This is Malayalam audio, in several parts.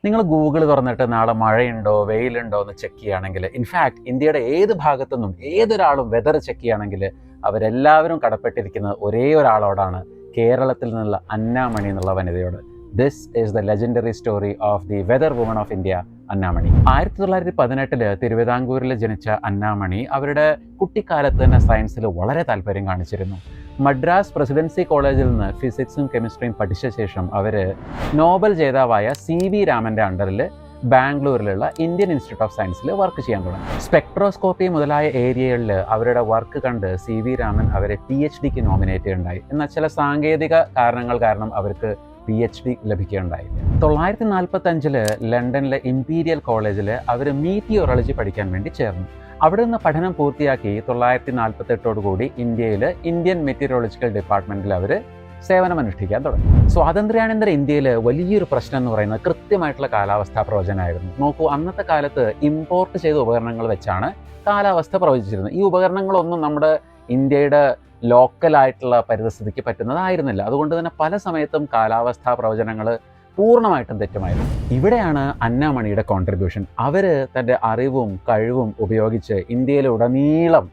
നിങ്ങൾ ഗൂഗിൾ തുറന്നിട്ട് നാളെ മഴയുണ്ടോ വെയിലുണ്ടോ എന്ന് ചെക്ക് ചെയ്യുകയാണെങ്കിൽ, ഇൻഫാക്ട് ഇന്ത്യയുടെ ഏത് ഭാഗത്തുനിന്നും ഏതൊരാളും വെതർ ചെക്ക് ചെയ്യുകയാണെങ്കിൽ അവരെല്ലാവരും കടപ്പെട്ടിരിക്കുന്നത് ഒരേ ഒരാളോടാണ്, കേരളത്തിൽ നിന്നുള്ള അന്നാമണി എന്നുള്ള വനിതയോട്. This is the legendary story of the weather woman of India, Anna Mani. 1918 തിരുവിതാംകൂറിൽ ജനിച്ച അന്നാമണി അവരുടെ കുട്ടിക്കാലത്ത് തന്നെ സയൻസിൽ വളരെ താല്പര്യം കാണിച്ചിരുന്നു. മദ്രാസ് പ്രസിഡൻസി കോളേജിൽ നിന്ന് ഫിസിക്സും കെമിസ്ട്രിയും പഠിച്ച ശേഷം അവർ നോബൽ ജേതാവായ CV രാമൻ്റെ അണ്ടറിൽ ബാംഗ്ലൂരിലുള്ള ഇന്ത്യൻ ഇൻസ്റ്റിറ്റ്യൂട്ട് ഓഫ് സയൻസിൽ വർക്ക് ചെയ്യാൻ തുടങ്ങി. സ്പെക്ട്രോസ്കോപ്പി മുതലായ ഏരിയകളിൽ അവരുടെ വർക്ക് കണ്ട് CV രാമൻ അവരെ PhDക്ക് നോമിനേറ്റ് ചെയ്യുകയുണ്ടായി. എന്നാൽ ചില സാങ്കേതിക കാരണങ്ങൾ കാരണം അവർക്ക് PhD ലഭിക്കുകയുണ്ടായി. 1945 ലണ്ടനിലെ ഇംപീരിയൽ കോളേജിൽ അവർ മീറ്റിയോറോളജി പഠിക്കാൻ വേണ്ടി ചേർന്നു. അവിടെ നിന്ന് പഠനം പൂർത്തിയാക്കി 1948 കൂടി ഇന്ത്യയിൽ ഇന്ത്യൻ മെറ്റീരിയോളജിക്കൽ ഡിപ്പാർട്ട്മെൻറ്റിൽ അവർ സേവനമനുഷ്ഠിക്കാൻ തുടങ്ങി. സ്വാതന്ത്ര്യാനന്തര ഇന്ത്യയിൽ വലിയൊരു പ്രശ്നം എന്ന് പറയുന്നത് കൃത്യമായിട്ടുള്ള കാലാവസ്ഥാ പ്രവചനമായിരുന്നു. നോക്കൂ, അന്നത്തെ കാലത്ത് ഇമ്പോർട്ട് ചെയ്ത ഉപകരണങ്ങൾ വെച്ചാണ് കാലാവസ്ഥ പ്രവചിച്ചിരുന്നത്. ഈ ഉപകരണങ്ങളൊന്നും നമ്മുടെ ഇന്ത്യയുടെ ലോക്കലായിട്ടുള്ള പരിസ്ഥിതിക്ക് പറ്റുന്നതായിരുന്നില്ല. അതുകൊണ്ട് തന്നെ പല സമയത്തും കാലാവസ്ഥാ പ്രവചനങ്ങൾ പൂർണ്ണമായിട്ടും തെറ്റുമായിരുന്നു. ഇവിടെയാണ് അന്നാമണിയുടെ കോൺട്രിബ്യൂഷൻ. അവർ തൻ്റെ അറിവും കഴിവും ഉപയോഗിച്ച് ഇന്ത്യയിലുടനീളം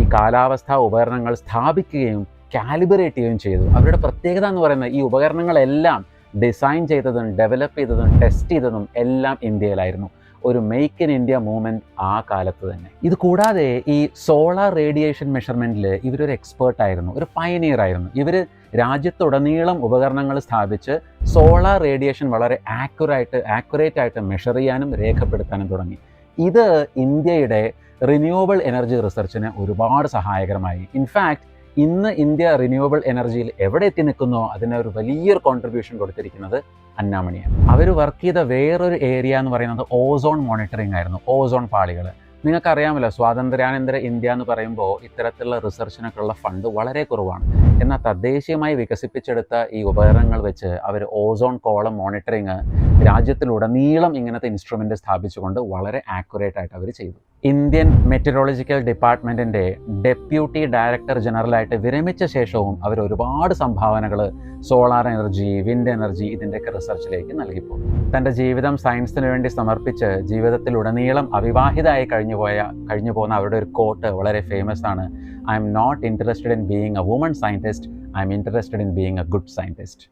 ഈ കാലാവസ്ഥാ ഉപകരണങ്ങൾ സ്ഥാപിക്കുകയും കാലിബ്രേറ്റ് ചെയ്യുകയും ചെയ്തു. അവരുടെ പ്രത്യേകത എന്ന് പറയുന്നത് ഈ ഉപകരണങ്ങളെല്ലാം ഡിസൈൻ ചെയ്തതും ഡെവലപ്പ് ചെയ്തതും ടെസ്റ്റ് ചെയ്തതും എല്ലാം ഇന്ത്യയിലായിരുന്നു. ഒരു മെയ്ക്ക് ഇൻ ഇന്ത്യ മൂവ്മെൻറ്റ് ആ കാലത്ത് തന്നെ. ഇത് കൂടാതെ ഈ സോളാർ റേഡിയേഷൻ മെഷർമെൻറ്റിൽ ഇവരൊരു എക്സ്പേർട്ടായിരുന്നു, ഒരു പയനിയർ ആയിരുന്നു. ഇവർ രാജ്യത്തുടനീളം ഉപകരണങ്ങൾ സ്ഥാപിച്ച് സോളാർ റേഡിയേഷൻ വളരെ ആക്യുറേറ്റ് ആയിട്ട് മെഷർ ചെയ്യാനും രേഖപ്പെടുത്താനും തുടങ്ങി. ഇത് ഇന്ത്യയുടെ റിന്യൂവബിൾ എനർജി റിസർച്ചിന് ഒരുപാട് സഹായകരമായി. ഇൻഫാക്ട് ഇന്ന് ഇന്ത്യ റിന്യൂവബിൾ എനർജിയിൽ എവിടെ എത്തി നിൽക്കുന്നോ അതിന് ഒരു വലിയൊരു കോൺട്രിബ്യൂഷൻ കൊടുത്തിരിക്കുന്നത് അന്നാമണിയാണ്. അവർ വർക്ക് ചെയ്ത വേറൊരു ഏരിയ എന്ന് പറയുന്നത് ഓസോൺ മോണിറ്ററിംഗ് ആയിരുന്നു, ഓസോൺ പാളികൾ. നിങ്ങൾക്കറിയാമല്ലോ, സ്വാതന്ത്ര്യാനന്തര ഇന്ത്യ എന്ന് പറയുമ്പോൾ ഇത്തരത്തിലുള്ള റിസർച്ചിനൊക്കെയുള്ള ഫണ്ട് വളരെ കുറവാണ്. എന്നാൽ തദ്ദേശീയമായി വികസിപ്പിച്ചെടുത്ത ഈ ഉപകരണങ്ങൾ വെച്ച് അവർ ഓസോൺ കോളം മോണിറ്ററിങ് രാജ്യത്തിലുടനീളം ഇങ്ങനത്തെ ഇൻസ്ട്രുമെൻ്റ് സ്ഥാപിച്ചുകൊണ്ട് വളരെ ആക്യുറേറ്റ് ആയിട്ട് അവർ ചെയ്തു. ഇന്ത്യൻ മെറ്റീരിയോളജിക്കൽ ഡിപ്പാർട്ട്മെൻറ്റിൻ്റെ ഡെപ്യൂട്ടി ഡയറക്ടർ ജനറലായിട്ട് വിരമിച്ച ശേഷവും അവർ ഒരുപാട് സംഭാവനകൾ സോളാർ എനർജി, വിൻഡ് എനർജി ഇതിൻ്റെയൊക്കെ റിസർച്ചിലേക്ക് നൽകിപ്പോകും. തൻ്റെ ജീവിതം സയൻസിന് വേണ്ടി സമർപ്പിച്ച് ജീവിതത്തിലുടനീളം അവിവാഹിതമായി കഴിഞ്ഞു പോകുന്ന അവരുടെ ഒരു കോട്ട് വളരെ ഫേമസ് ആണ്. I am not interested in being a woman scientist, I am interested in being a good scientist.